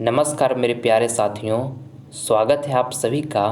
नमस्कार मेरे प्यारे साथियों, स्वागत है आप सभी का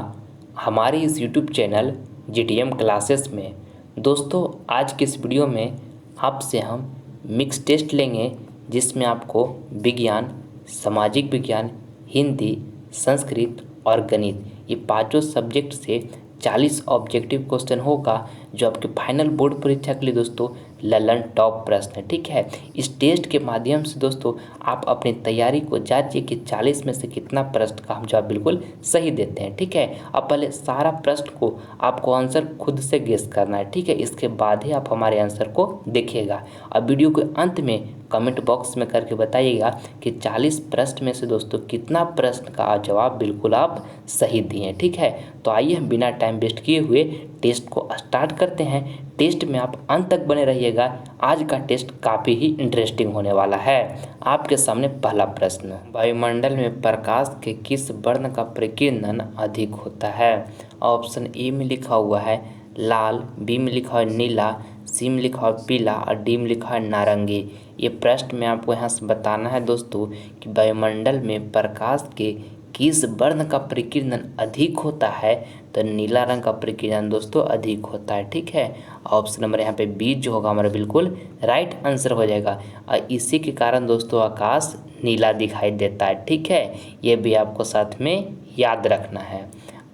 हमारे इस YouTube चैनल जीटीएम क्लासेस में। दोस्तों, आज की इस वीडियो में आपसे हम मिक्स टेस्ट लेंगे, जिसमें आपको विज्ञान, सामाजिक विज्ञान, हिंदी, संस्कृत और गणित ये पांचों सब्जेक्ट से 40 ऑब्जेक्टिव क्वेश्चन होगा, जो आपके फाइनल बोर्ड परीक्षा के लिए दोस्तों ललन टॉप प्रश्न है। ठीक है, इस टेस्ट के माध्यम से दोस्तों आप अपनी तैयारी को जांचिए कि 40 में से कितना प्रश्न का हम जवाब बिल्कुल सही देते हैं। ठीक है, अब पहले सारा प्रश्न को आपको आंसर खुद से गेस करना है। ठीक है, इसके बाद ही आप हमारे आंसर को देखिएगा। अब वीडियो के अंत में कमेंट बॉक्स में करके बताइएगा कि 40 प्रश्न में से दोस्तों कितना प्रश्न का जवाब बिल्कुल आप सही दिए। ठीक है, तो आइए हम बिना टाइम वेस्ट किए हुए टेस्ट को स्टार्ट करते हैं। टेस्ट में आप अंत तक बने रहिएगा। आज का टेस्ट काफ़ी ही इंटरेस्टिंग होने वाला है। आपके सामने पहला प्रश्न, वायुमंडल में प्रकाश के किस वर्ण का प्रकीर्णन अधिक होता है? ऑप्शन ए में लिखा हुआ है लाल, बी में लिखा है नीला, सी में लिखा है पीला और डी में लिखा है नारंगी। ये प्रश्न में आपको यहाँ से बताना है दोस्तों कि वायुमंडल में प्रकाश के किस वर्ण का प्रकीर्णन अधिक होता है। तो नीला रंग का प्रकीर्णन दोस्तों अधिक होता है। ठीक है, ऑप्शन नंबर यहाँ पे बी जो होगा हमारा बिल्कुल राइट आंसर हो जाएगा। और इसी के कारण दोस्तों आकाश नीला दिखाई देता है। ठीक है, ये भी आपको साथ में याद रखना है।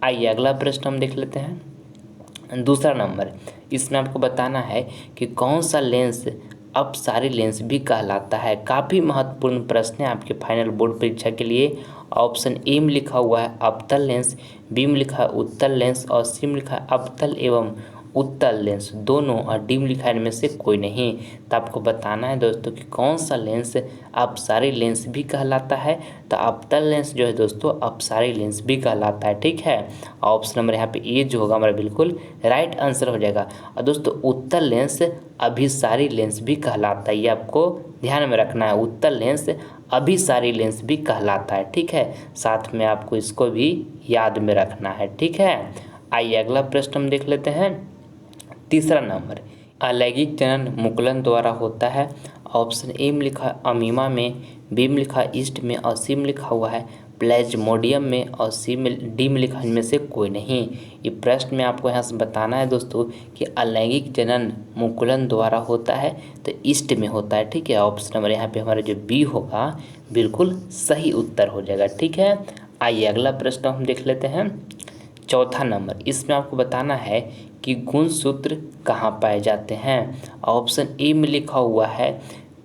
आइए अगला प्रश्न हम देख लेते हैं। दूसरा नंबर, इसमें आपको बताना है कि कौन सा लेंस अपसारी लेंस भी कहलाता है। काफ़ी महत्वपूर्ण प्रश्न है आपके फाइनल बोर्ड परीक्षा के लिए। ऑप्शन ए में लिखा हुआ है अवतल लेंस, बी में लिखा है उत्तल लेंस और सी में लिखा है अवतल एवं उत्तल लेंस दोनों और डी में लिखा है इनमें से कोई नहीं। तो आपको बताना है दोस्तों कि कौन सा लेंस अपसारी लेंस भी कहलाता है। तो अवतल लेंस जो है दोस्तों अपसारी लेंस भी कहलाता है। ठीक है, ऑप्शन नंबर यहाँ पे ए जो होगा हमारा बिल्कुल राइट आंसर हो जाएगा। और दोस्तों उत्तल लेंस अभिसारी लेंस भी कहलाता है, ये आपको ध्यान में रखना है। उत्तल लेंस अभिसारी लेंस भी कहलाता है। ठीक है, साथ में आपको इसको भी याद में रखना है। ठीक है, आइए अगला प्रश्न हम देख लेते हैं। तीसरा नंबर, अलैंगिक जनन मुकुलन द्वारा होता है। ऑप्शन ए में लिखा है अमीमा में, बी में लिखा है ईस्ट में और सी में लिखा हुआ है प्लेज्मोडियम में और डी में लिखा है इनमें से कोई नहीं। ये प्रश्न में आपको यहाँ से बताना है दोस्तों कि अलैंगिक जनन मुकुलन द्वारा होता है तो ईस्ट में होता है। ठीक है, ऑप्शन नंबर यहाँ पे हमारा जो बी होगा बिल्कुल सही उत्तर हो जाएगा। ठीक है, आइए अगला प्रश्न हम देख लेते हैं। चौथा नंबर, इसमें आपको बताना है कि गुणसूत्र कहाँ पाए जाते हैं। ऑप्शन ए में लिखा हुआ है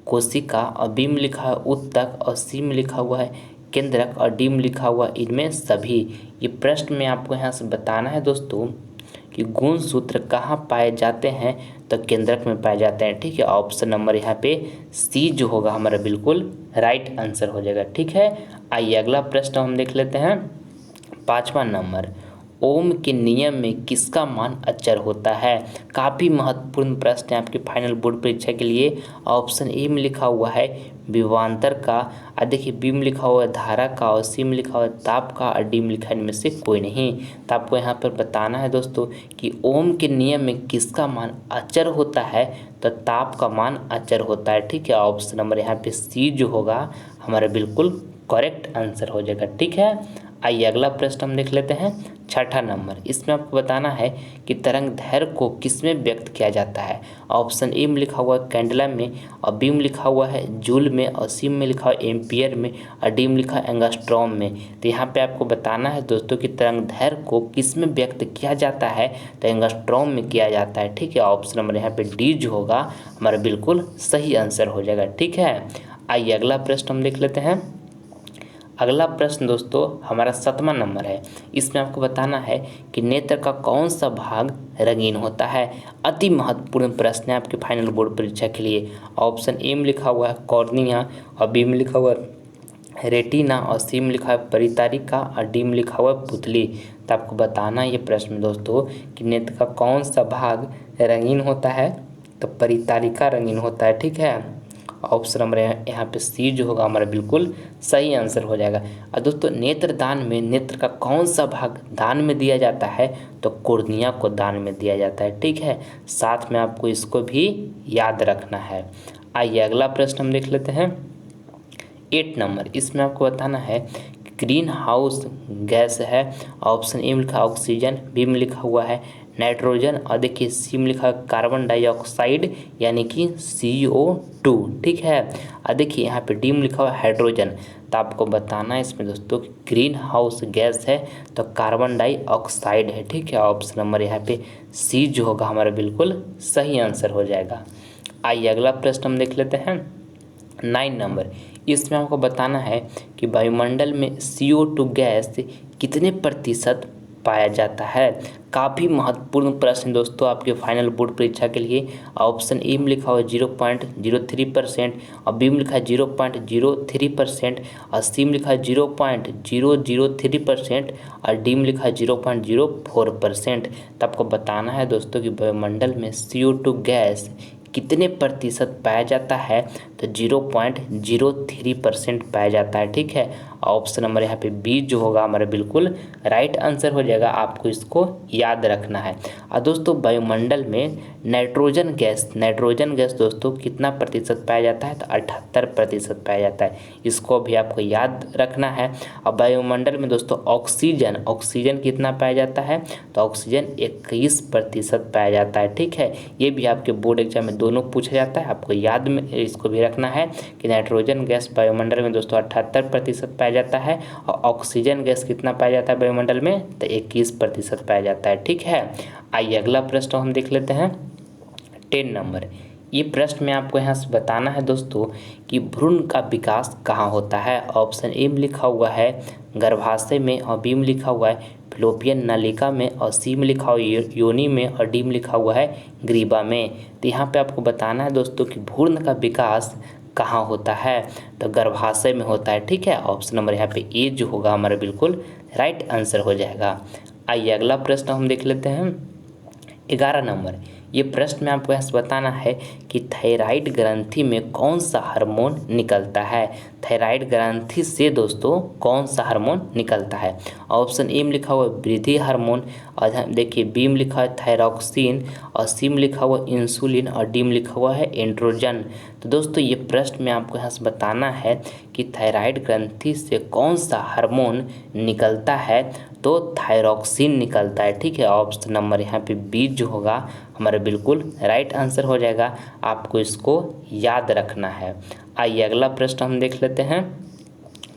कोशिका और बी में लिखा है उत्तक और सी में लिखा हुआ है केंद्रक और डी में लिखा हुआ इनमें सभी। ये प्रश्न में आपको यहाँ से बताना है दोस्तों कि गुणसूत्र कहाँ पाए जाते हैं। तो केंद्रक में पाए जाते हैं। ठीक है, ऑप्शन नंबर यहाँ पे सी जो होगा हमारा बिल्कुल राइट आंसर हो जाएगा। ठीक है, आइए अगला प्रश्न हम देख लेते हैं। पाँचवा नंबर, ओम के नियम में किसका मान अचर होता है? काफ़ी महत्वपूर्ण प्रश्न है आपके फाइनल बोर्ड परीक्षा के लिए। ऑप्शन ए में लिखा हुआ है विभवांतर का, और देखिए बी में लिखा हुआ है धारा का और सी में लिखा हुआ है ताप का और डी में लिखा है इनमें से कोई नहीं। तो आपको यहाँ पर बताना है दोस्तों कि ओम के नियम में किसका मान अचर होता है। तो ताप का मान अचर होता है। ठीक है, ऑप्शन नंबर यहाँ पे सी जो होगा हमारा बिल्कुल करेक्ट आंसर हो जाएगा। ठीक है, आइए अगला प्रश्न हम देख लेते हैं। छठा नंबर, इसमें आपको बताना है कि तरंग दैर्घ्य को किसमें व्यक्त किया जाता है। ऑप्शन ए में लिखा हुआ है कैंडलम में और बी में लिखा हुआ है जूल में और सी में लिखा हुआ है एम्पियर में और डी में लिखा है एंगस्ट्रॉम में। तो यहाँ पे आपको बताना है दोस्तों कि तरंग दैर्घ्य को किस में व्यक्त किया जाता है। तो एंगस्ट्रॉम में किया जाता है। ठीक है, ऑप्शन नंबर यहाँ पे डी जो होगा हमारा बिल्कुल सही आंसर हो जाएगा। ठीक है, आइए अगला प्रश्न हम देख लेते हैं। अगला प्रश्न दोस्तों हमारा 7वां नंबर है। इसमें आपको बताना है कि नेत्र का कौन सा भाग रंगीन होता है। अति महत्वपूर्ण प्रश्न है आपके फाइनल बोर्ड परीक्षा के लिए। ऑप्शन ए में लिखा हुआ है कॉर्निया और बी में लिखा हुआ है रेटिना और सी में लिखा है परितारिका और डी में लिखा हुआ है पुतली। तो आपको बताना है ये प्रश्न दोस्तों कि नेत्र का कौन सा भाग रंगीन होता है। तो परितारिका रंगीन होता है। ठीक है, ऑप्शन नंबर यहाँ पे सी जो होगा हमारा बिल्कुल सही आंसर हो जाएगा। और दोस्तों नेत्र दान में नेत्र का कौन सा भाग दान में दिया जाता है। तो कोर्निया को दान में दिया जाता है। ठीक है, साथ में आपको इसको भी याद रखना है। आइए अगला प्रश्न हम देख लेते हैं। 8 नंबर, इसमें आपको बताना है ग्रीन हाउस गैस है। ऑप्शन ए में लिखा ऑक्सीजन, बी में लिखा हुआ है नाइट्रोजन, और देखिए सी में लिखा कार्बन डाइऑक्साइड यानी कि CO2, ठीक है। और देखिए यहाँ पे डी में लिखा हुआ हाइड्रोजन। तो आपको बताना है इसमें दोस्तों कि ग्रीन हाउस गैस है तो कार्बन डाइऑक्साइड है, ठीक है। ऑप्शन नंबर यहाँ पे सी जो होगा हमारा बिल्कुल सही आंसर हो जाएगा। आइए अगला प्रश्न हम देख लेते हैं 9 नंबर, इसमें आपको बताना है कि वायुमंडल में CO2 गैस कितने प्रतिशत पाया जाता है। काफ़ी महत्वपूर्ण प्रश्न दोस्तों आपके फाइनल बोर्ड परीक्षा के लिए। ऑप्शन ए में लिखा हुआ है 0.03%, और बी में लिखा है 0.03%, और सी में लिखा है 0.003%, और डी में लिखा है 0.04%। तो आपको बताना है दोस्तों कि वायुमंडल में CO2 गैस कितने प्रतिशत पाया जाता है। तो 0.03% पाया जाता है, ठीक है। ऑप्शन नंबर यहाँ पे बी जो होगा हमारा बिल्कुल राइट आंसर हो जाएगा। आपको इसको याद रखना है। और दोस्तों वायुमंडल में नाइट्रोजन गैस दोस्तों कितना प्रतिशत पाया जाता है। तो 78% पाया जाता है, इसको भी आपको याद रखना है। और वायुमंडल में दोस्तों ऑक्सीजन कितना पाया जाता है। तो ऑक्सीजन 21% पाया जाता है, ठीक है। ये भी आपके बोर्ड एग्जाम में दोनों पूछा जाता है, आपको याद में इसको भी रखना है कि नाइट्रोजन गैस वायुमंडल में दोस्तों 78% पाया जाता है, और ऑक्सीजन गैस कितना पाया जाता है वायुमंडल में। तो 21% पाया जाता है, ठीक है। आइए अगला प्रश्न हम देख लेते हैं 10 नंबर। ये प्रश्न में आपको यहाँ से बताना है दोस्तों कि भ्रूण का विकास कहाँ होता है। ऑप्शन ए में लिखा हुआ है गर्भाशय में, और बी में लिखा हुआ है फिलोपियन नलिका में, और सी में लिखा हुआ है योनि में, और डी में लिखा हुआ है ग्रीवा में। तो यहाँ पे आपको बताना है दोस्तों कि भ्रूण का विकास कहाँ होता है। तो गर्भाशय में होता है, ठीक है। ऑप्शन नंबर यहाँ पे ए जो होगा हमारा बिल्कुल राइट आंसर हो जाएगा। आइए अगला प्रश्न हम देख लेते हैं 11 नंबर। ये प्रश्न में आपको यहाँ से बताना है कि थायराइड ग्रंथि में कौन सा हार्मोन निकलता है। थायराइड ग्रंथि से दोस्तों कौन सा हार्मोन निकलता है। ऑप्शन ए में लिखा हुआ है वृद्धि हार्मोन, और देखिए बी में लिखा है थायरॉक्सिन, और सी में लिखा हुआ इंसुलिन, और डी में लिखा हुआ है एंड्रोजन। तो दोस्तों ये प्रश्न में आपको यहाँ से बताना है कि थायराइड ग्रंथि से कौन सा हार्मोन निकलता है। तो थायरॉक्सिन निकलता है, ठीक है। ऑप्शन नंबर यहाँ पे बी जो होगा हमारा बिल्कुल राइट आंसर हो जाएगा। आपको इसको याद रखना है। आइए अगला प्रश्न हम देख लेते हैं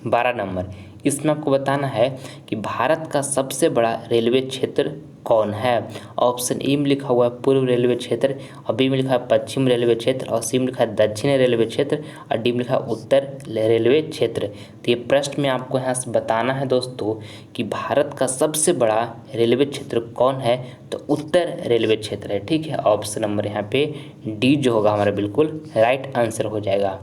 12 नंबर। इसमें आपको बताना है कि भारत का सबसे बड़ा रेलवे क्षेत्र कौन है। ऑप्शन ए में लिखा हुआ है पूर्व रेलवे क्षेत्र, और बी में लिखा है पश्चिम रेलवे क्षेत्र, और सी में लिखा है दक्षिण रेलवे क्षेत्र, और डी में लिखा है उत्तर रेलवे क्षेत्र। तो ये प्रश्न में आपको यहाँ से बताना है दोस्तों कि भारत का सबसे बड़ा रेलवे क्षेत्र कौन है। तो उत्तर रेलवे क्षेत्र है, ठीक है। ऑप्शन नंबर यहाँ पे डी जो होगा हमारा बिल्कुल राइट आंसर हो जाएगा।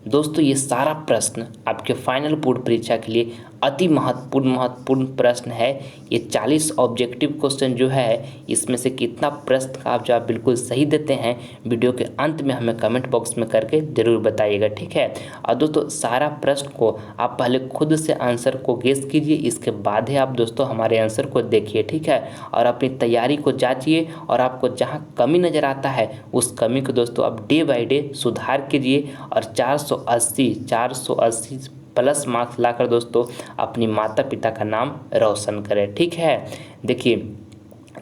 दोस्तों ये सारा प्रश्न आपके फाइनल बोर्ड परीक्षा के लिए अति महत्वपूर्ण प्रश्न है। ये 40 ऑब्जेक्टिव क्वेश्चन जो है इसमें से कितना प्रश्न का आप जवाब बिल्कुल सही देते हैं, वीडियो के अंत में हमें कमेंट बॉक्स में करके ज़रूर बताइएगा, ठीक है। और दोस्तों सारा प्रश्न को आप पहले खुद से आंसर को गेस कीजिए, इसके बाद ही आप दोस्तों हमारे आंसर को देखिए, ठीक है। और अपनी तैयारी को जांचिए, और आपको जहाँ कमी नज़र आता है उस कमी को दोस्तों आप डे बाई डे सुधार कीजिए, और 480 प्लस मार्क्स लाकर दोस्तों अपनी माता पिता का नाम रोशन करें, ठीक है। देखिए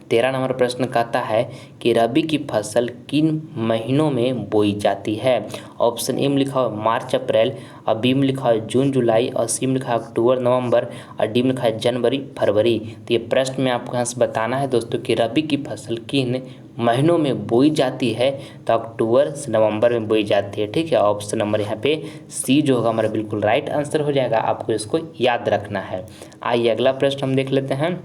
13 नंबर प्रश्न कहता है कि रबी की फसल किन महीनों में बोई जाती है। ऑप्शन ए में लिखा हुआ मार्च अप्रैल, और बी में लिखा है जून जुलाई, और सी में लिखा है अक्टूबर नवंबर, और डी में लिखा है जनवरी फरवरी। तो ये प्रश्न में आपको यहाँ से बताना है दोस्तों कि रबी की फसल किन महीनों में बोई जाती है। तो अक्टूबर से नवंबर में बोई जाती है, ठीक है। ऑप्शन नंबर यहाँ पे सी जो होगा हमारा बिल्कुल राइट आंसर हो जाएगा। आपको इसको याद रखना है। आइए अगला प्रश्न हम देख लेते हैं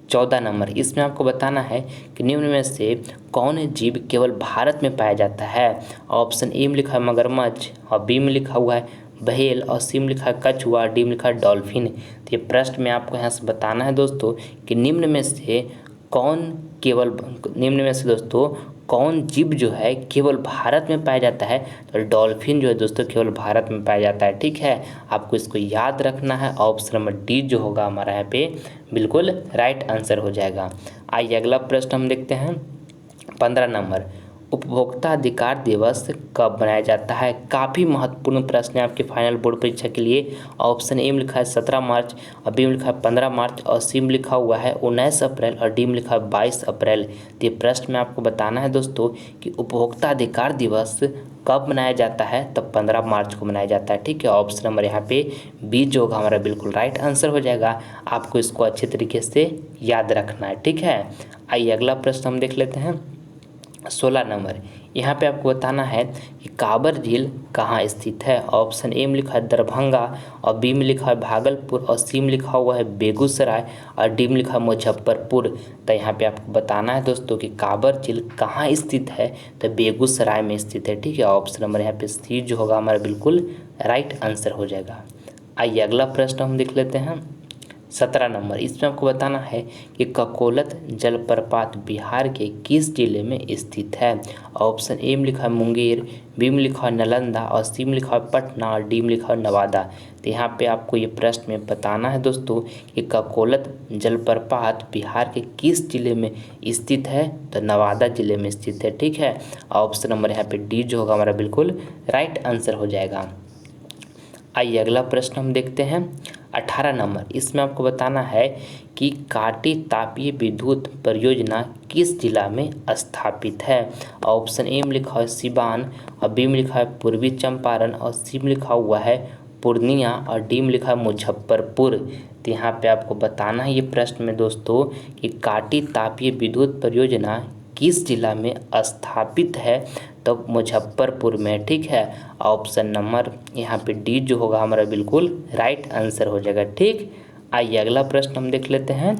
14 नंबर। इसमें आपको बताना है कि निम्न में से कौन जीव केवल भारत में पाया जाता है। ऑप्शन ए में लिखा है मगरमच्छ, और बी में लिखा हुआ है व्हेल, और सी में लिखा है कछुआ, डी में लिखा है डॉल्फिन। तो ये प्रश्न में आपको यहाँ से बताना है दोस्तों कि निम्न में से दोस्तों कौन जीव जो है केवल भारत में पाया जाता है। तो डॉल्फिन जो है दोस्तों केवल भारत में पाया जाता है, ठीक है। आपको इसको याद रखना है। ऑप्शन नंबर डी जो होगा हमारा यहाँ पे बिल्कुल राइट आंसर हो जाएगा। आइए अगला प्रश्न हम देखते हैं 15 नंबर। उपभोक्ता अधिकार दिवस कब मनाया जाता है? काफ़ी महत्वपूर्ण प्रश्न है आपके फाइनल बोर्ड परीक्षा के लिए। ऑप्शन ए में लिखा है 17 मार्च, और बी में लिखा है 15 मार्च, और सी में लिखा हुआ है 19 अप्रैल, और डी में लिखा है 22 अप्रैल। तो ये प्रश्न में आपको बताना है दोस्तों कि उपभोक्ता अधिकार दिवस कब मनाया जाता है? तब 15 मार्च को मनाया जाता है। ठीक है, ऑप्शन नंबर यहाँ पे बी जो होगा हमारा बिल्कुल राइट आंसर हो जाएगा। आपको इसको अच्छे तरीके से याद रखना है। ठीक है, आइए अगला प्रश्न हम देख लेते हैं। 16 नंबर, यहाँ पे आपको बताना है कि काबर झील कहाँ स्थित है? ऑप्शन ए में लिखा है दरभंगा, और बी में लिखा है भागलपुर, और सी में लिखा हुआ है बेगूसराय, और डी में लिखा है मुजफ्फरपुर। तो यहाँ पे आपको बताना है दोस्तों कि काबर झील कहाँ स्थित है? तो बेगूसराय में स्थित है। ठीक है, ऑप्शन नंबर यहाँ पे सी जो होगा हमारा बिल्कुल राइट आंसर हो जाएगा। आइए अगला प्रश्न हम देख लेते हैं। 17 नंबर, इसमें आपको बताना है कि ककोलत जलप्रपात बिहार के किस जिले में स्थित है? ऑप्शन ए में लिखा है मुंगेर, बी में लिखा है नालंदा, और सी में लिखा है पटना, और डी में लिखा है नवादा। तो यहाँ पे आपको ये प्रश्न में बताना है दोस्तों कि ककोलत जलप्रपात बिहार के किस जिले में स्थित है? तो नवादा जिले में स्थित है। ठीक है, ऑप्शन नंबर यहाँ पे डी जो होगा हमारा बिल्कुल राइट आंसर हो जाएगा। आइए अगला प्रश्न हम देखते हैं। 18 नंबर, इसमें आपको बताना है कि काटी तापीय विद्युत परियोजना किस जिला में स्थापित है? ऑप्शन ए में लिखा है सिवान, और बी में लिखा है पूर्वी चंपारण, और सी में लिखा हुआ है पूर्णिया, और डी में लिखा है मुजफ्फरपुर। तो यहाँ पे आपको बताना है ये प्रश्न में दोस्तों कि काटी तापीय विद्युत परियोजना किस जिला में स्थापित है? तो मुजफ्फरपुर में। ठीक है, ऑप्शन नंबर यहाँ पे डी जो होगा हमारा बिल्कुल राइट आंसर हो जाएगा। ठीक, आइए अगला प्रश्न हम देख लेते हैं।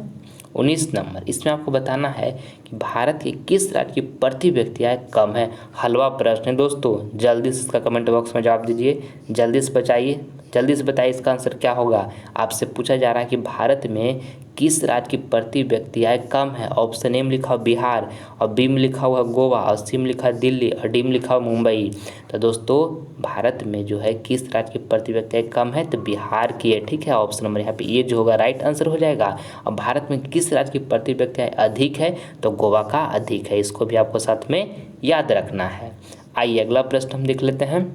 19 नंबर, इसमें आपको बताना है कि भारत के किस राज्य की प्रति व्यक्ति आय कम है? हलवा प्रश्न है दोस्तों, जल्दी से इसका कमेंट बॉक्स में जवाब दीजिए, जल्दी से बचाइए, जल्दी से बताइए इसका आंसर क्या होगा। आपसे पूछा जा रहा है कि भारत में किस राज्य की प्रति व्यक्ति आय कम है? ऑप्शन ए में लिखा हुआ बिहार, और बी में लिखा हुआ गोवा, और सी में लिखा है दिल्ली, और डी में लिखा हुआ मुंबई। तो दोस्तों भारत में जो है किस राज्य की प्रति व्यक्ति आय कम है? तो बिहार की है। ठीक है, ऑप्शन नंबर यहाँ पे ये जो होगा राइट आंसर हो जाएगा। और भारत में किस राज्य की प्रति व्यक्ति आय अधिक है? तो गोवा का अधिक है। इसको भी आपको साथ में याद रखना है। आइए अगला प्रश्न हम देख लेते हैं।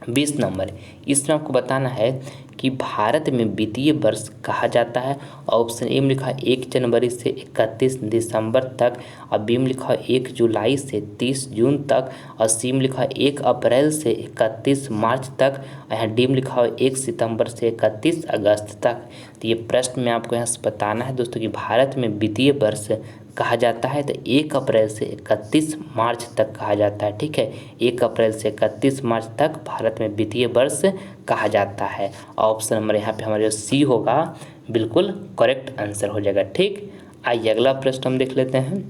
20 नंबर, इसमें आपको बताना है कि भारत में वित्तीय वर्ष कहा जाता है। ऑप्शन ए में लिखा है 1 जनवरी से 31 दिसंबर तक, और बी में लिखा है 1 जुलाई से 30 जून तक, और सी में लिखा है 1 अप्रैल से 31 मार्च तक, और यहाँ डी में लिखा है 1 सितंबर से 31 अगस्त तक। तो ये प्रश्न में आपको यहाँ से बताना है दोस्तों कि भारत में वित्तीय वर्ष कहा जाता है तो 1 अप्रैल से 31 मार्च तक कहा जाता है। ठीक है, 1 अप्रैल से 31 मार्च तक भारत में वित्तीय वर्ष कहा जाता है। ऑप्शन नंबर यहाँ पे हमारे सी होगा बिल्कुल करेक्ट आंसर हो जाएगा। ठीक, आइए अगला प्रश्न हम देख लेते हैं।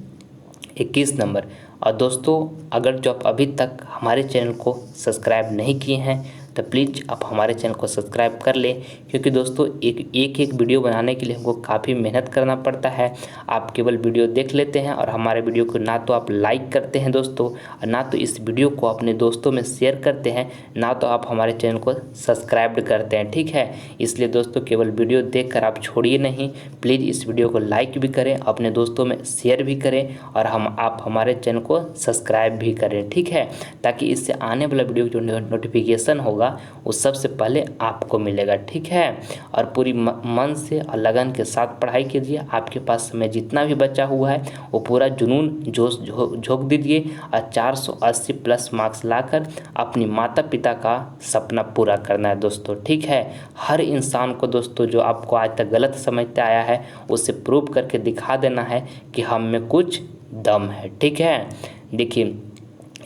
21 नंबर, और दोस्तों अगर जो आप अभी तक हमारे चैनल को सब्सक्राइब नहीं किए हैं तो प्लीज़ आप हमारे चैनल को सब्सक्राइब कर लें, क्योंकि दोस्तों एक वीडियो बनाने के लिए हमको काफ़ी मेहनत करना पड़ता है। आप केवल वीडियो देख लेते हैं और हमारे वीडियो को ना तो आप लाइक करते हैं दोस्तों, और ना तो इस वीडियो को अपने दोस्तों में शेयर करते हैं, ना तो आप हमारे चैनल को सब्सक्राइब करते हैं। ठीक है, इसलिए दोस्तों केवल वीडियो देख कर आप छोड़िए नहीं, प्लीज़ इस वीडियो को लाइक भी करें, अपने दोस्तों में शेयर भी करें, और आप हमारे चैनल को सब्सक्राइब भी करें। ठीक है, ताकि इससे आने वाला वीडियो जो नोटिफिकेशन होगा वो सबसे पहले आपको मिलेगा। ठीक है, और पूरी मन से और लगन के साथ पढ़ाई कीजिए। आपके पास समय जितना भी बचा हुआ है वो पूरा जुनून जोश झोंक दीजिए, और 480 प्लस मार्क्स लाकर अपनी माता पिता का सपना पूरा करना है दोस्तों। ठीक है, हर इंसान को दोस्तों जो आपको आज तक गलत समझते आया है उसे प्रूव करके दिखा देना है कि हम में कुछ दम है। ठीक है, देखिए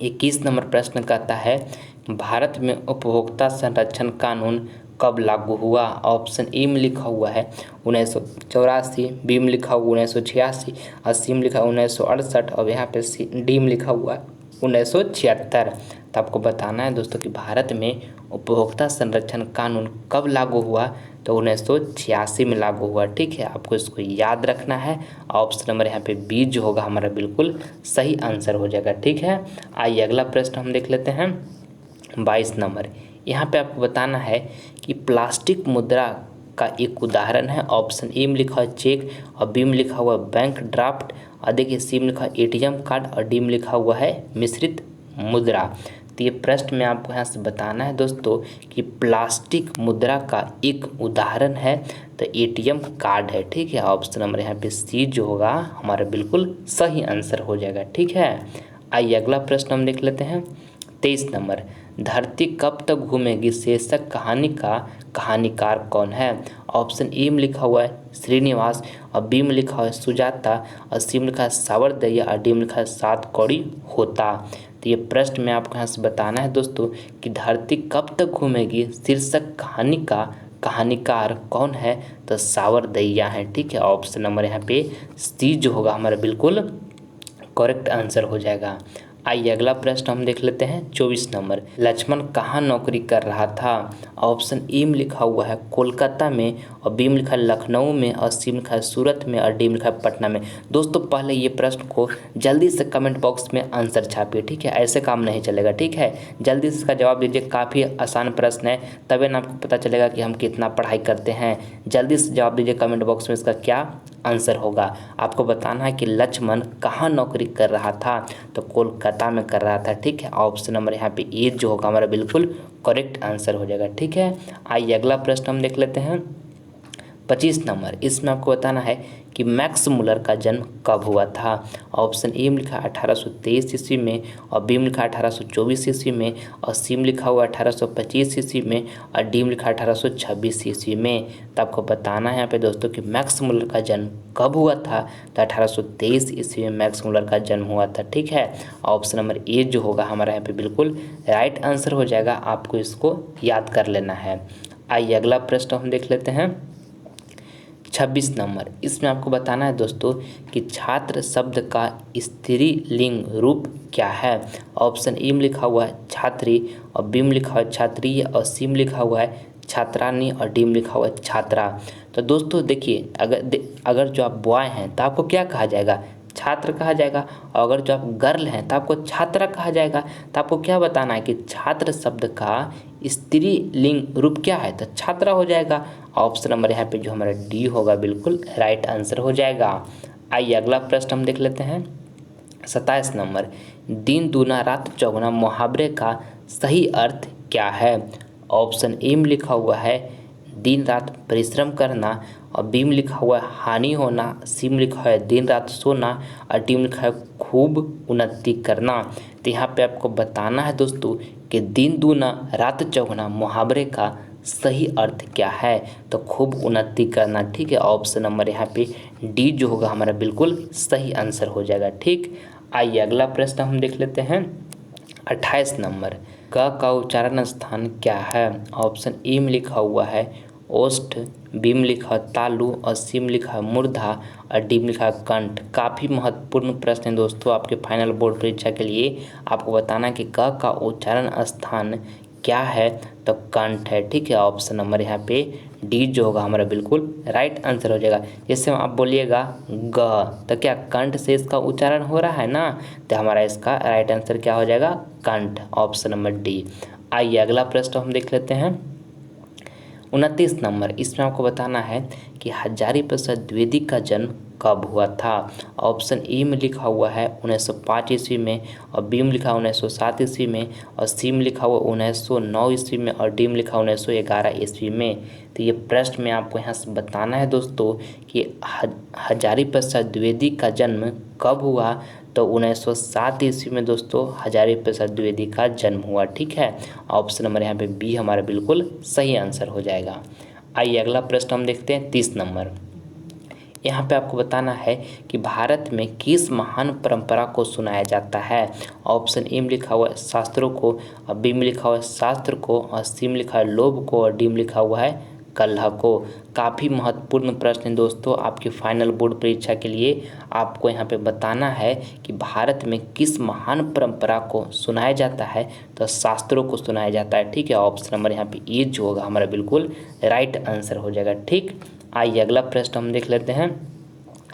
21 नंबर प्रश्न कहता है भारत में उपभोक्ता संरक्षण कानून कब लागू हुआ? ऑप्शन ए में लिखा हुआ है 1984, बी में लिखा हुआ 1986, और सी में लिखा 1968, और यहाँ पे डी में लिखा हुआ 1976। तो आपको बताना है दोस्तों कि भारत में उपभोक्ता संरक्षण कानून कब लागू हुआ? तो 1986 में लागू हुआ। ठीक है, आपको इसको याद रखना है। ऑप्शन नंबर यहाँ पे बी जो होगा हमारा बिल्कुल सही आंसर हो जाएगा। ठीक है, आइए अगला प्रश्न हम देख लेते हैं। 22 नंबर, यहाँ पे आपको बताना है कि प्लास्टिक मुद्रा का एक उदाहरण है। ऑप्शन ए में लिखा है चेक और बी में लिखा हुआ है बैंक ड्राफ्ट और देखिए सी में लिखा है एटीएम कार्ड और डी में लिखा हुआ है मिश्रित मुद्रा। तो ये प्रश्न में आपको यहाँ से बताना है दोस्तों कि प्लास्टिक मुद्रा का एक उदाहरण है तो एटीएम कार्ड है। ठीक है, ऑप्शन नंबर यहाँ पे सी जो होगा हमारा बिल्कुल सही आंसर हो जाएगा। ठीक है, आइए अगला प्रश्न हम देख लेते हैं। 23 नंबर, धरती कब तक घूमेगी शीर्षक कहानी का कहानीकार कौन है। ऑप्शन ए में लिखा हुआ है श्रीनिवास और बी में लिखा हुआ है सुजाता और सी में लिखा है सावरदैया और डी में लिखा है सात कौड़ी होता। तो ये प्रश्न में आपको यहाँ से बताना है दोस्तों कि धरती कब तक घूमेगी शीर्षक कहानी का कहानीकार कौन है तो सावरदैया है। ठीक है, ऑप्शन नंबर यहाँ पे सी जो होगा हमारा बिल्कुल करेक्ट आंसर हो जाएगा। आइए अगला प्रश्न हम देख लेते हैं। 24 नंबर, लक्ष्मण कहाँ नौकरी कर रहा था। ऑप्शन ए में लिखा हुआ है कोलकाता में और बी में लिखा है लखनऊ में और सी में लिखा है सूरत में और डी में लिखा है पटना में। दोस्तों पहले ये प्रश्न को जल्दी से कमेंट बॉक्स में आंसर छापिए। ठीक है, ऐसे काम नहीं चलेगा। ठीक है, जल्दी से इसका जवाब दीजिए, काफ़ी आसान प्रश्न है, तभी ना आपको पता चलेगा कि हम कितना पढ़ाई करते हैं। जल्दी से जवाब दीजिए कमेंट बॉक्स में इसका क्या आंसर होगा। आपको बताना है कि लक्ष्मण कहाँ नौकरी कर रहा था तो कोलकाता में कर रहा था। ठीक है, ऑप्शन नंबर यहाँ पे ए जो होगा हमारा बिल्कुल करेक्ट आंसर हो जाएगा। ठीक है, आइए अगला प्रश्न हम देख लेते हैं। 25 नंबर, इसमें आपको बताना है कि मैक्स मुलर का जन्म कब हुआ था। ऑप्शन ए में लिखा 1823 ईस्वी में और बी में लिखा 1824 ईस्वी में और सी में लिखा हुआ 1825 ईस्वी में और डी में लिखा 1826 ईस्वी में। तो आपको बताना है यहाँ पे दोस्तों कि मैक्स मुलर का जन्म कब हुआ था तो 1823 ईस्वी में मैक्स मुलर का जन्म हुआ था। ठीक है, ऑप्शन नंबर ए जो होगा हमारा यहाँ पे बिल्कुल राइट आंसर हो जाएगा, आपको इसको याद कर लेना है। आइए अगला प्रश्न हम देख लेते हैं। 26 नंबर, इसमें आपको बताना है दोस्तों कि छात्र शब्द का स्त्रीलिंग रूप क्या है। ऑप्शन ए में लिखा हुआ है छात्री और बी में लिखा हुआ है छात्रीय और सी में लिखा हुआ है छात्रानी और डी में लिखा हुआ है छात्रा। तो दोस्तों देखिए अगर जो आप बॉय हैं तो आपको क्या कहा जाएगा, छात्र कहा जाएगा, और अगर जो आप गर्ल हैं तो आपको छात्रा कहा जाएगा। तो आपको क्या बताना है कि छात्र शब्द का स्त्रीलिंग रूप क्या है तो छात्रा हो जाएगा। ऑप्शन नंबर यहाँ पे जो हमारा डी होगा बिल्कुल राइट आंसर हो जाएगा। आइए अगला प्रश्न हम देख लेते हैं। 27 नंबर, दिन दूना रात चौगुना मुहावरे का सही अर्थ क्या है। ऑप्शन ए में लिखा हुआ है दिन रात परिश्रम करना और बी में लिखा हुआ है हानि होना, सी में लिखा है दिन रात सोना और डी में लिखा है खूब उन्नति करना। तो यहाँ पे आपको बताना है दोस्तों कि दिन दूना रात चौगुना मुहावरे का सही अर्थ क्या है तो खूब उन्नति करना। ठीक है, ऑप्शन नंबर यहाँ पे डी जो होगा हमारा बिल्कुल सही आंसर हो जाएगा। ठीक, आइए अगला प्रश्न हम देख लेते हैं। 28 नंबर, क का उच्चारण स्थान क्या है। ऑप्शन ए में लिखा हुआ है ओष्ठ, बी में लिखा है तालु और सी में लिखा है मूर्धा और डी में लिखा है कंठ। काफ़ी महत्वपूर्ण प्रश्न है दोस्तों आपके फाइनल बोर्ड परीक्षा के लिए। आपको बताना है कि क का उच्चारण स्थान क्या है तो कंठ है। ठीक है, ऑप्शन नंबर यहाँ पे डी जो होगा हमारा बिल्कुल राइट आंसर हो जाएगा। जैसे आप बोलिएगा ग तो क्या कंठ से इसका उच्चारण हो रहा है ना, तो हमारा इसका राइट आंसर क्या हो जाएगा कंठ, ऑप्शन नंबर डी। आइए अगला प्रश्न हम देख लेते हैं। 29 नंबर, इसमें आपको बताना है कि हजारी प्रसाद द्विवेदी का जन्म कब हुआ था। ऑप्शन ए में लिखा हुआ है 1905 ईस्वी में और बी में लिखा 1907 ईस्वी में और सी में लिखा हुआ 1909 ईस्वी में और डी में लिखा 1911 ईस्वी में। तो ये प्रश्न में आपको यहाँ से बताना है दोस्तों कि हजारी प्रसाद द्विवेदी का जन्म कब हुआ तो 1907 ईस्वी में दोस्तों हजारी प्रसाद द्विवेदी का जन्म हुआ। ठीक है, ऑप्शन नंबर यहाँ पे बी हमारा बिल्कुल सही आंसर हो जाएगा। आइए अगला प्रश्न हम देखते हैं। 30 नंबर, यहाँ पे आपको बताना है कि भारत में किस महान परंपरा को सुनाया जाता है। ऑप्शन ए में लिखा हुआ है शास्त्रों को और बी में लिखा हुआ है शास्त्र को और सी में लिखा है लोभ को और डी में लिखा हुआ है कलह को। काफ़ी महत्वपूर्ण प्रश्न है दोस्तों आपके फाइनल बोर्ड परीक्षा के लिए। आपको यहाँ पे बताना है कि भारत में किस महान परंपरा को सुनाया जाता है तो शास्त्रों को सुनाया जाता है। ठीक है, ऑप्शन नंबर यहाँ पे ए जो होगा हमारा बिल्कुल राइट आंसर हो जाएगा। ठीक, आइए अगला प्रश्न हम देख लेते हैं।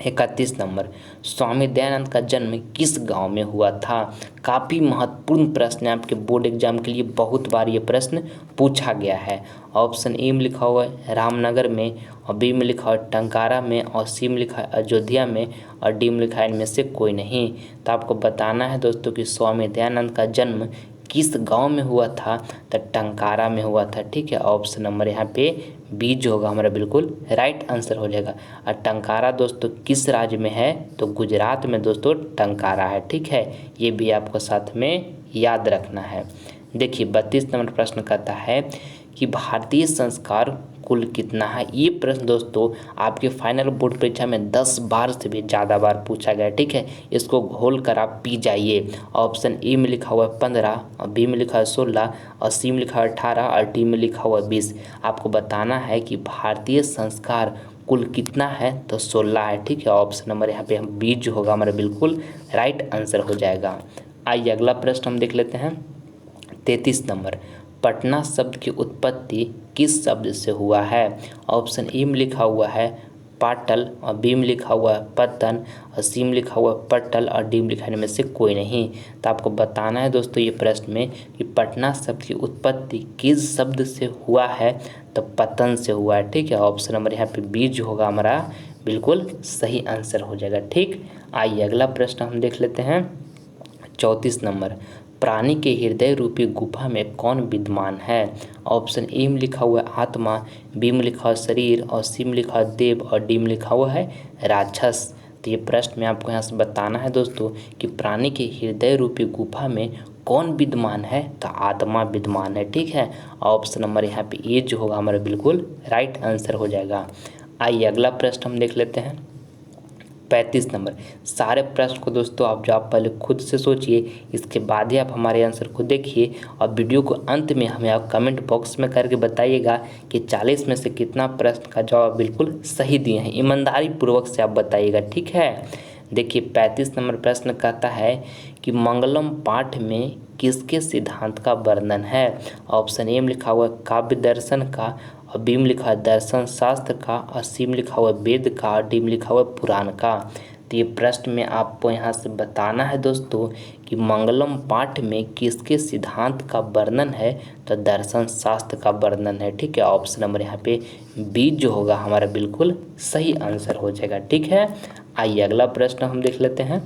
31 नंबर, स्वामी दयानंद का जन्म किस गांव में हुआ था? काफ़ी महत्वपूर्ण प्रश्न है, आपके बोर्ड एग्जाम के लिए बहुत बार ये प्रश्न पूछा गया है। ऑप्शन ए में लिखा हुआ है रामनगर में, और बी में लिखा हुआ है टंकारा में, और सी में लिखा है अयोध्या में, और डी में लिखा है इनमें से कोई नहीं। तो आपको बताना है दोस्तों कि स्वामी दयानंद का जन्म किस गांव में हुआ था? तो टंकारा में हुआ था। ठीक है, ऑप्शन नंबर यहाँ पे बी जो होगा हमारा बिल्कुल राइट आंसर हो जाएगा। और टंकारा दोस्तों किस राज्य में है? तो गुजरात में दोस्तों टंकारा है। ठीक है, ये भी आपको साथ में याद रखना है। देखिए 32 नंबर प्रश्न कहता है कि भारतीय संस्कार कुल कितना है? ये प्रश्न दोस्तों आपके फाइनल बोर्ड परीक्षा में 10 बार से भी ज़्यादा बार पूछा गया है। ठीक है, इसको घोल कर आप पी जाइए। ऑप्शन ए में लिखा हुआ है 15, और बी में लिखा है 16, और सी में लिखा है 18, और डी में लिखा हुआ है 20। आपको बताना है कि भारतीय संस्कार कुल कितना है? तो 16 है। ठीक है, ऑप्शन नंबर यहाँ पे हम बी जो होगा हमारा बिल्कुल राइट आंसर हो जाएगा। आइए अगला प्रश्न हम देख लेते हैं। 33 नंबर, पटना शब्द की उत्पत्ति किस शब्द से हुआ है? ऑप्शन ए में लिखा हुआ है पाटल, और बी में लिखा हुआ है पतन, और सी में लिखा हुआ है पटल, और डी में लिखा है इनमें से कोई नहीं। तो आपको बताना है दोस्तों ये प्रश्न में कि पटना शब्द की उत्पत्ति किस शब्द से हुआ है? तो पतन से हुआ है। ठीक है, ऑप्शन नंबर यहाँ पे बी जो होगा हमारा बिल्कुल सही आंसर हो जाएगा। ठीक, आइए अगला प्रश्न हम देख लेते हैं। 34 नंबर, प्राणी के हृदय रूपी गुफा में कौन विद्यमान है? ऑप्शन ए में लिखा हुआ है आत्मा, बी में लिखा हुआ है शरीर, और सी में लिखा हुआ है देव, और डी में लिखा हुआ है राक्षस। तो ये प्रश्न में आपको यहाँ से बताना है दोस्तों कि प्राणी के हृदय रूपी गुफा में कौन विद्यमान है? तो आत्मा विद्यमान है। ठीक है, ऑप्शन नंबर यहाँ पे ए जो होगा हमारा बिल्कुल राइट आंसर हो जाएगा। आइए अगला प्रश्न हम देख लेते हैं। 35 नंबर, सारे प्रश्न को दोस्तों आप पहले खुद से सोचिए, इसके बाद ही आप हमारे आंसर को देखिए, और वीडियो को अंत में हमें आप कमेंट बॉक्स में करके बताइएगा कि 40 में से कितना प्रश्न का जवाब बिल्कुल सही दिए हैं। ईमानदारी पूर्वक से आप बताइएगा। ठीक है, देखिए 35 नंबर प्रश्न कहता है कि मंगलम पाठ में किसके सिद्धांत का वर्णन है? ऑप्शन ए में लिखा हुआ है काव्य दर्शन का, और बी में लिखा है दर्शन शास्त्र का, और सी में लिखा हुआ है वेद का, और डी में लिखा हुआ है पुराण का। तो ये प्रश्न में आपको यहाँ से बताना है दोस्तों कि मंगलम पाठ में किसके सिद्धांत का वर्णन है? तो दर्शन शास्त्र का वर्णन है। ठीक है, ऑप्शन नंबर यहाँ पे बी जो होगा हमारा बिल्कुल सही आंसर हो जाएगा। ठीक है, आइए अगला प्रश्न हम देख लेते हैं।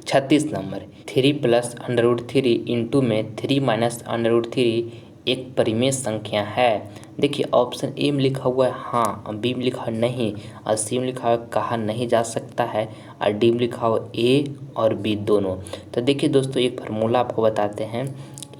36 नंबर, 3 प्लस √3 इंटू में 3 माइनस √3 एक परिमेय संख्या है। देखिए ऑप्शन ए में लिखा हुआ है हाँ, और बी में लिखा है नहीं, और सी में लिखा हुआ है कहा नहीं जा सकता है, और डी में लिखा हुआ ए और बी दोनों। तो देखिए दोस्तों एक फार्मूला आपको बताते हैं,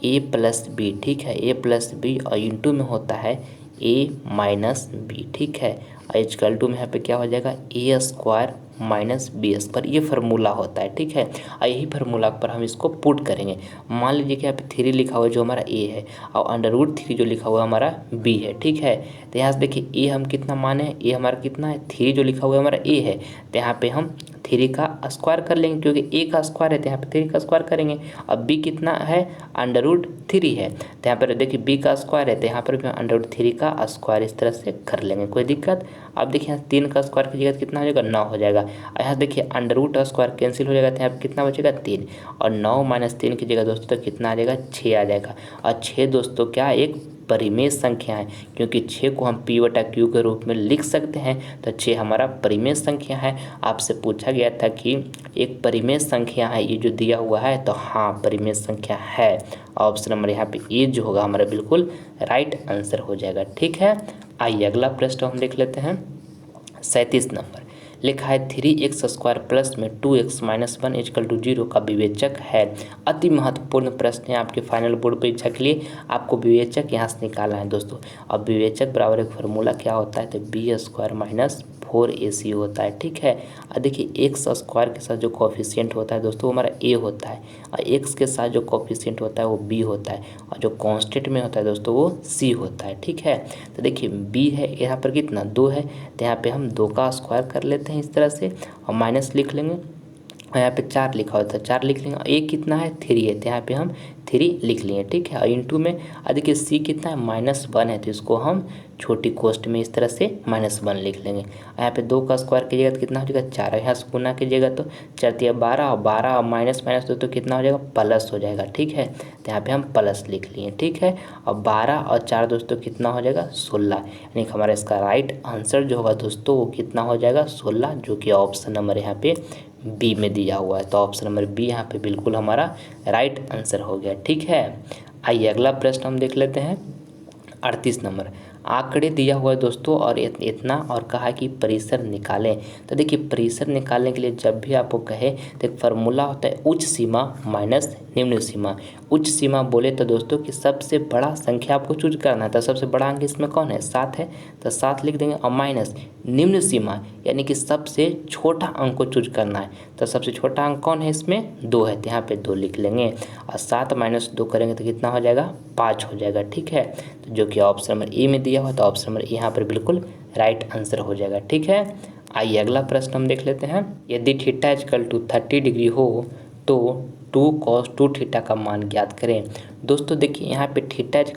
ए प्लस बी। ठीक है, ए प्लस बी और इंटू में होता है ए माइनस बी। ठीक है, और इक्वल टू में यहाँ पे क्या हो जाएगा ए स्क्वायर माइनस बी स्क्वायर, ये फार्मूला होता है। ठीक है, और यही फार्मूला पर हम इसको पुट करेंगे। मान लीजिए कि यहाँ पे 3 लिखा हुआ है जो हमारा ए है, और √3 जो लिखा हुआ है हमारा बी है। ठीक है, तो यहाँ से देखिए ए हम कितना माने हैं, ए हमारा कितना है 3 जो लिखा हुआ है हमारा ए है, तो यहाँ पे हम 3 का स्क्वायर कर लेंगे, क्योंकि ए का स्क्वायर है तो यहाँ पे 3 का स्क्वायर करेंगे। अब बी कितना है √3 है, तो यहाँ पर देखिए बी का स्क्वायर है, तो यहाँ पर भी √3 का स्क्वायर इस तरह से कर लेंगे, कोई दिक्कत। अब देखिए यहाँ 3 का स्क्वायर कीजिएगा तो कितना हो जाएगा 9 हो जाएगा। यहाँ देखिए अंडर स्क्वायर कैंसिल हो जाएगा, तो यहाँ पे कितना बचेगा 3, और 9 माइनस 3 कीजिएगा दोस्तों तो कितना आ जाएगा 6 आ जाएगा। और 6 दोस्तों क्या एक परिमेय संख्या है, क्योंकि 6 को हम P/Q के रूप में लिख सकते हैं, तो 6 हमारा परिमेय संख्या है। आपसे पूछा गया था कि एक परिमेय संख्या है ये जो दिया हुआ है, तो हाँ परिमेय संख्या है। ऑप्शन नंबर यहाँ पे ए जो होगा हमारा बिल्कुल राइट आंसर हो जाएगा। ठीक है, आइए अगला प्रश्न हम देख लेते हैं। 37 नंबर लिखा है 3x² प्लस में 2x माइनस 1 इक्वल टू 0 का विवेचक है। अति महत्वपूर्ण प्रश्न है आपके फाइनल बोर्ड परीक्षा के लिए, आपको विवेचक यहाँ से निकालना है दोस्तों। अब विवेचक बराबर एक फार्मूला क्या होता है, तो b² माइनस 4ac होता है। ठीक है, और देखिए x² के साथ जो कोफिशिएंट होता है दोस्तों वो हमारा a होता है, और x के साथ जो कोफिशिएंट होता है वो b होता है, और जो कांस्टेंट में होता है दोस्तों वो c होता है। ठीक है, तो देखिए b है यहाँ पर कितना 2 है, तो यहाँ पे हम 2 का स्क्वायर कर लेते हैं इस तरह से, और माइनस लिख लेंगे, और यहाँ पे 4 लिखा होता है, 4 लिख लेंगे। ए कितना है 3 है, तो यहाँ पे हम 3 लिख लिए, ठीक है। और इंटू में देखिए सी कितना है -1 है, तो इसको हम छोटी कोष्ट में इस तरह से -1 लिख लेंगे। यहाँ पे 2 का स्क्वायर कीजिएगा तो कितना हो जाएगा 4, यहाँ से गुना कीजिएगा तो 4 × 12 और 12 और माइनस माइनस तो कितना हो जाएगा प्लस हो जाएगा, ठीक है। तो यहाँ पे हम प्लस लिख लिए, ठीक है। और 12 और 4 दोस्तों कितना हो जाएगा 16, यानी कि हमारा इसका राइट आंसर जो होगा दोस्तों वो कितना हो जाएगा 16, जो कि ऑप्शन नंबर यहाँ पे बी में दिया हुआ है। तो ऑप्शन नंबर बी यहाँ पे बिल्कुल हमारा राइट आंसर हो गया, ठीक है। आइए अगला प्रश्न हम देख लेते हैं। 38 नंबर, आंकड़े दिया हुआ है दोस्तों और इतना और कहा कि परिसर निकालें। तो देखिए परिसर निकालने के लिए जब भी आपको कहे तो एक फार्मूला होता है उच्च सीमा माइनस निम्न सीमा। उच्च सीमा बोले तो दोस्तों कि सबसे बड़ा संख्या आपको चूज करना है, तो सबसे बड़ा अंक इसमें कौन है 7 है, तो 7 लिख देंगे। और माइनस निम्न सीमा यानी कि सबसे छोटा अंक को चूज करना है, तो सबसे छोटा अंक कौन है इसमें 2 है, तो यहाँ पे 2 लिख लेंगे। और 7 - 2 करेंगे तो कितना हो जाएगा 5 हो जाएगा, ठीक है। तो जो कि ऑप्शन नंबर ए में दिया हुआ, तो ऑप्शन नंबर यहाँ पर बिल्कुल राइट आंसर हो जाएगा, ठीक है। आइए अगला प्रश्न हम देख लेते हैं। यदि थीटा = 30 डिग्री हो तो 2 cos 2 थीटा का मान ज्ञात करें। दोस्तों देखिए यहाँ पे थीटा =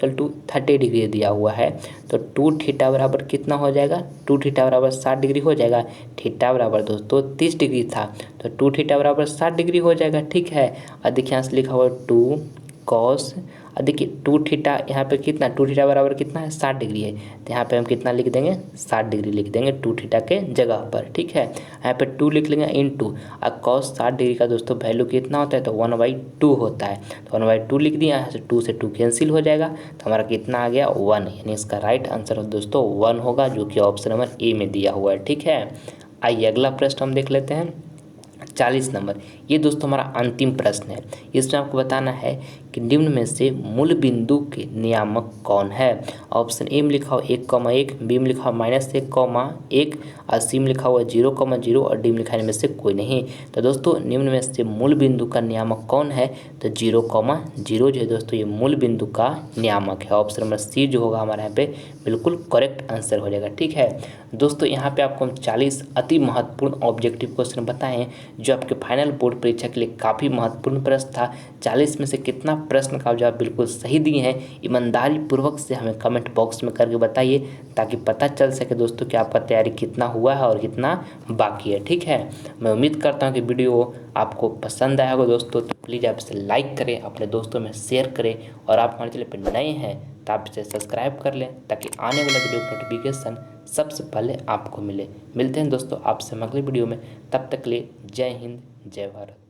30 डिग्री दिया हुआ है, तो 2 थीटा बराबर कितना हो जाएगा 2 थीटा बराबर 60 डिग्री हो जाएगा। थीटा बराबर दोस्तों 30 डिग्री था, तो 2 थीटा बराबर 60 डिग्री हो जाएगा, ठीक है। और देखिए यहाँ से लिखा हुआ 2 cos, और देखिए 2 थीटा यहाँ पे कितना 2 थीटा बराबर कितना है 60 डिग्री है, तो यहाँ पे हम कितना लिख देंगे 60 डिग्री लिख देंगे 2 थीटा के जगह पर, ठीक है। यहाँ पे 2 लिख लेंगे इंटू, और cos 60 डिग्री का दोस्तों वैल्यू कितना होता है तो 1/2 होता है, तो 1/2 लिख दिया। यहाँ से 2 से 2 कैंसिल हो जाएगा, तो हमारा कितना आ गया 1, यानी इसका राइट आंसर दोस्तों 1 होगा, जो कि ऑप्शन नंबर ए में दिया हुआ है, ठीक है। आइए अगला प्रश्न हम देख लेते हैं। 40 नंबर, ये दोस्तों हमारा अंतिम प्रश्न है। इसमें आपको बताना है कि निम्न में से मूल बिंदु के नियामक कौन है। ऑप्शन ए में लिखा हुआ 1,1, बी में लिखा हुआ -1,1, और सी में लिखा हुआ 0,0 और डी में लिखा है इनमें से कोई नहीं। तो दोस्तों निम्न में से मूल बिंदु का नियामक कौन है, तो 0,0 जो है दोस्तों ये मूल बिंदु का नियामक है। ऑप्शन नंबर सी जो होगा हमारे यहाँ पे बिल्कुल करेक्ट आंसर हो जाएगा, ठीक है। दोस्तों यहाँ पे आपको हम 40 अति महत्वपूर्ण ऑब्जेक्टिव क्वेश्चन बताएं जो आपके फाइनल बोर्ड परीक्षा के लिए काफ़ी महत्वपूर्ण प्रश्न था। 40 में से कितना प्रश्न का जवाब बिल्कुल सही दिए हैं, ईमानदारी पूर्वक से हमें कमेंट बॉक्स में करके बताइए, ताकि पता चल सके दोस्तों कि आपका तैयारी कितना हुआ है और कितना बाकी है, ठीक है। मैं उम्मीद करता हूँ कि वीडियो आपको पसंद आया होगा दोस्तों, तो प्लीज़ आप इसे लाइक करें, अपने दोस्तों में शेयर करें, और आप हमारे चैनल पर नए हैं तो आप इसे सब्सक्राइब कर लें, ताकि आने वाला वीडियो की नोटिफिकेशन सबसे पहले आपको मिले। मिलते हैं दोस्तों आपसे अगले वीडियो में, तब तक के लिए जय हिंद जय भारत।